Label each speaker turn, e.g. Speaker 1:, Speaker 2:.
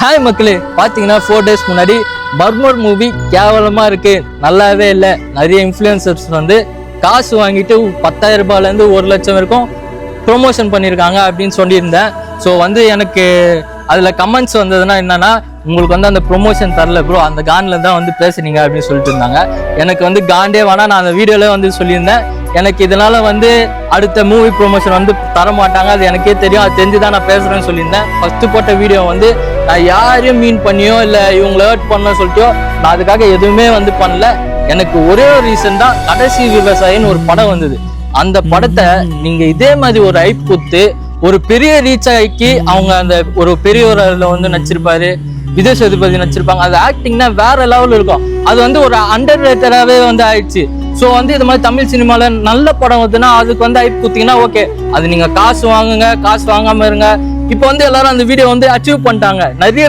Speaker 1: Hi மக்களே, பார்த்தீங்கன்னா 4 days முன்னாடி பர்மர் மூவி கேவலமாக இருக்குது, நல்லாவே இல்லை. நிறைய இன்ஃப்ளூயன்சர்ஸ் வந்து காசு வாங்கிட்டு 10,000 ரூபாயிலேருந்து 1,00,000 வரைக்கும் ப்ரொமோஷன் பண்ணியிருக்காங்க அப்படின்னு சொல்லியிருந்தேன். ஸோ வந்து எனக்கு அதில் கமெண்ட்ஸ் வந்ததுன்னா என்னன்னா, உங்களுக்கு வந்து அந்த ப்ரொமோஷன் தரல ப்ரோ, அந்த காண்டில் தான் வந்து பேசுனீங்க அப்படின்னு சொல்லிட்டு இருந்தாங்க. எனக்கு வந்து காண்டே வேணாம், நான் அந்த வீடியோவில் வந்து சொல்லியிருந்தேன். எனக்கு இதனால வந்து அடுத்த மூவி ப்ரொமோஷன் வந்து தர மாட்டாங்க, அது எனக்கே தெரியும், அது தெரிஞ்சு தான் நான் பேசுகிறேன்னு சொல்லியிருந்தேன். ஃபஸ்ட்டு போட்ட வீடியோ வந்து நான் யாரையும் மீன் பண்ணியோ இல்லை இவங்களை ஹர்ட் பண்ண சொல்லிட்டோ நான் அதுக்காக எதுவுமே வந்து பண்ணல. எனக்கு ஒரே ஒரு ரீசன் தான், கடைசி விவசாயின்னு ஒரு படம் வந்தது. அந்த படத்தை நீங்க இதே மாதிரி ஒரு ஐப் கொடுத்து ஒரு பெரிய ரீச் ஆகி அவங்க அந்த ஒரு பெரியவர் அதில் வந்து நடிச்சிருப்பாரு, விஜய் சேதுபதி நடிச்சிருப்பாங்க. அது ஆக்டிங்னா வேற லெவல் இருக்கும். அது வந்து ஒரு அண்டர் ரேட்டடாகவே வந்து ஆயிடுச்சு. ஸோ வந்து இது மாதிரி தமிழ் சினிமாவில் நல்ல படம் வருதுன்னா அதுக்கு வந்து ஐப் கொடுத்தீங்கன்னா ஓகே, அது நீங்கள் காசு வாங்குங்க, காசு வாங்காமல் இருங்க. இப்போ வந்து எல்லாரும் அந்த வீடியோ வந்து அச்சீவ் பண்ணிட்டாங்க. நிறைய